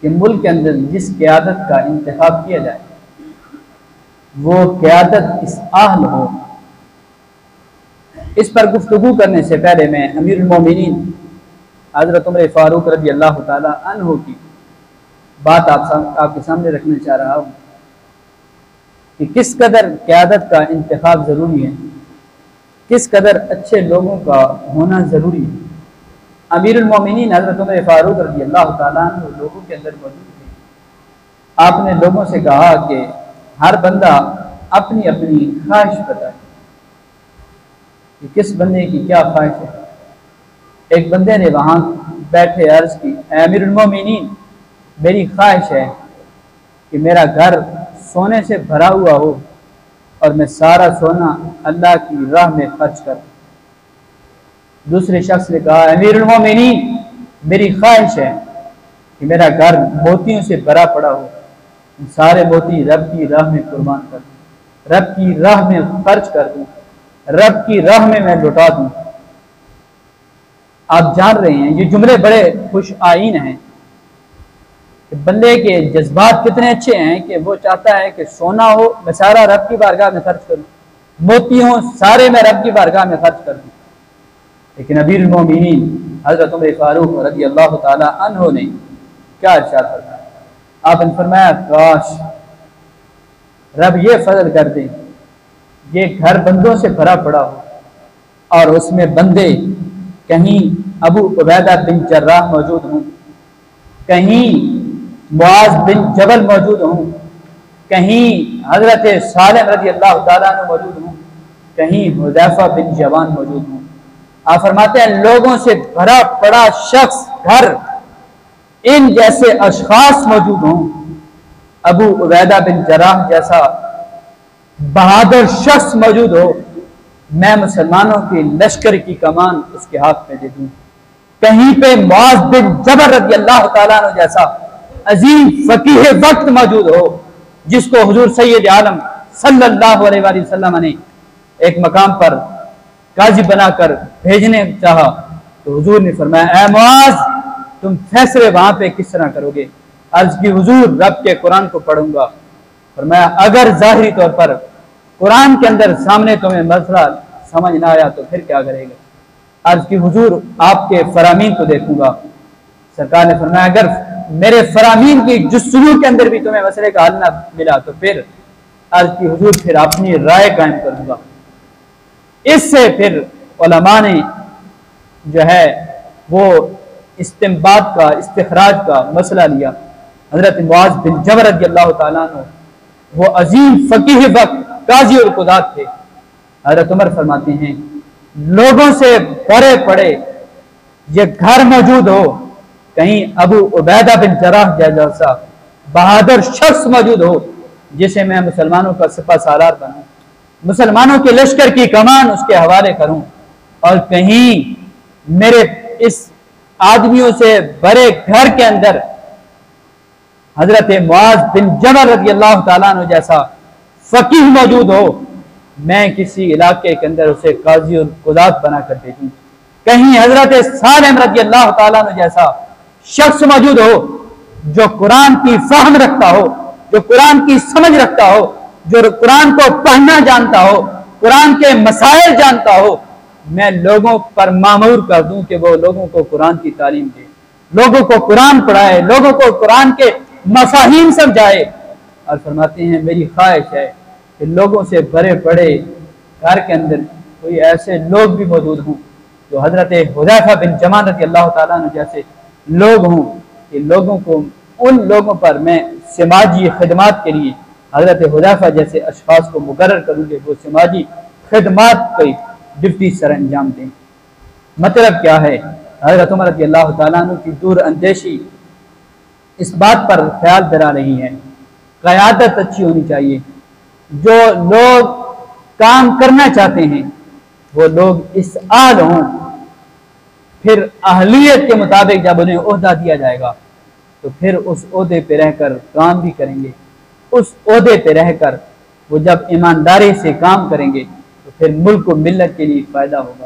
کہ ملک کے اندر جس قیادت کا انتخاب کیا جائے وہ قیادت اس اہل ہو۔ اس پر گفتگو کرنے سے پہلے میں امیر المومنین حضرت عمر فاروق رضی اللہ تعالی عنہ کی بات آپ کے سامنے رکھنا چاہ رہا ہوں کہ کس قدر قیادت کا انتخاب ضروری ہے، کس قدر اچھے لوگوں کا ہونا ضروری ہے۔ امیر المومنین حضرت عمر فاروق رضی اللہ تعالیٰ عنہ لوگوں کے اندر موجود تھے۔ آپ نے لوگوں سے کہا کہ ہر بندہ اپنی اپنی خواہش بتائے کہ کس بندے کی کیا خواہش ہے۔ ایک بندے نے وہاں بیٹھے عرض کی، اے امیر المومنین، میری خواہش ہے کہ میرا گھر سونے سے بھرا ہوا ہو اور میں سارا سونا اللہ کی راہ میں خرچ کروں۔ دوسرے شخص نے کہا، امیر المومنین، میری خواہش ہے کہ میرا گھر موتیوں سے بھرا پڑا ہو، سارے موتی رب کی راہ میں قربان کر دوں، رب کی راہ میں خرچ کر دوں، رب کی راہ میں لوٹا دوں۔ آپ جان رہے ہیں یہ جملے بڑے خوش آئین ہیں کہ بندے کے جذبات کتنے اچھے ہیں کہ وہ چاہتا ہے کہ سونا ہو میں سارا رب کی بارگاہ میں خرچ کروں، موتی ہوں سارے میں رب کی بارگاہ میں خرچ کر دوں۔ لیکن امیر المومنین حضرت عمر فاروق رضی اللہ تعالی عنہ نے کیا ارشاد فرمایا؟ آپ نے فرمایا، کاش رب یہ فضل کر دے یہ گھر بندوں سے بھرا پڑا ہو اور اس میں بندے کہیں ابو عبیدہ بن جراح موجود ہوں، کہیں معاذ بن جبل موجود ہوں، کہیں حضرت سالم رضی اللہ تعالیٰ عنہ موجود ہوں، کہیں حذیفہ بن یمان موجود ہوں۔ آپ فرماتے ہیں لوگوں سے بھرا پڑا شخص گھر ان جیسے اشخاص موجود ہوں، ابو عبیدہ بن جراح جیسا بہادر شخص موجود ہو، میں مسلمانوں کی لشکر کی کمان اس کے ہاتھ میں دے دوں۔ کہیں پہ معاذ بن جبل رضی اللہ تعالیٰ عنہ جیسا عظیم فقیہ وقت موجود ہو، جس کو حضور سید عالم صلی اللہ علیہ وآلہ وسلم نے ایک مقام پر قاضی بنا کر بھیجنے چاہا تو حضور نے فرمایا، اے معاذ تم فیصلے وہاں پہ کس طرح کرو گے؟ عرض کی، حضور رب کے قرآن کو پڑھوں گا۔ فرمایا اگر ظاہری طور پر قرآن کے اندر سامنے تمہیں مسئلہ سمجھ نہ آیا تو پھر کیا کرے گا؟ عرض کی، حضور آپ کے فرامین کو دیکھوں گا۔ سرکار نے فرمایا اگر میرے فرامین کی جستجو کے اندر بھی تمہیں مسئلے کا حل نہ ملا تو پھر، عرض کی، حضور پھر اپنی رائے قائم کروں گا۔ اس سے پھر علماء نے جو ہے وہ استنباط کا استخراج کا مسئلہ لیا۔ حضرت معاذ بن جبل رضی اللہ تعالیٰ عنہ وہ عظیم فقیہ وقت قاضی القضات تھے۔ حضرت عمر فرماتے ہیں لوگوں سے بھرے پڑے یہ گھر موجود ہو، کہیں ابو عبیدہ بن جراح جیسا بہادر شخص موجود ہو جسے میں مسلمانوں کا سپہ سالار بنوں، مسلمانوں کے لشکر کی کمان اس کے حوالے کروں، اور کہیں میرے اس آدمیوں سے بڑے گھر کے اندر حضرت معاذ بن جبل رضی اللہ تعالیٰ عنہ جیسا فقیہ موجود ہو، میں کسی علاقے کے اندر اسے قاضی القضات بنا کر بھیجوں۔ کہیں حضرت سالم رضی اللہ تعالیٰ عنہ جیسا شخص موجود ہو جو قرآن کی فہم رکھتا ہو، جو قرآن کی سمجھ رکھتا ہو، جو قرآن کو پڑھنا جانتا ہو، قرآن کے مسائل جانتا ہو، میں لوگوں پر مامور کر دوں کہ وہ لوگوں کو قرآن کی تعلیم دے، لوگوں کو قرآن پڑھائے، لوگوں کو قرآن کے مفاہیم سمجھائے۔ اور فرماتے ہیں میری خواہش ہے کہ لوگوں سے بھرے پڑے گھر کے اندر کوئی ایسے لوگ بھی موجود ہوں جو حضرت حذیفہ بن یمان رضی اللہ تعالیٰ عنہ جیسے لوگ ہوں کہ لوگوں کو ان لوگوں پر میں سماجی خدمات کے لیے حضرت حذیفہ جیسے اشخاص کو مقرر کروں گے، وہ سماجی خدمات کی ڈپٹی سر انجام دیں۔ مطلب کیا ہے؟ حضرت عمر رضی اللہ تعالیٰ عنہ کی دور اندیشی اس بات پر خیال درا رہی ہے قیادت اچھی ہونی چاہیے۔ جو لوگ کام کرنا چاہتے ہیں وہ لوگ اس اہل ہوں، پھر اہلیت کے مطابق جب انہیں عہدہ دیا جائے گا تو پھر اس عہدے پہ رہ کر کام بھی کریں گے، اس عہدے پہ رہ کر وہ جب ایمانداری سے کام کریں گے تو پھر ملک و ملت کے لیے فائدہ ہوگا۔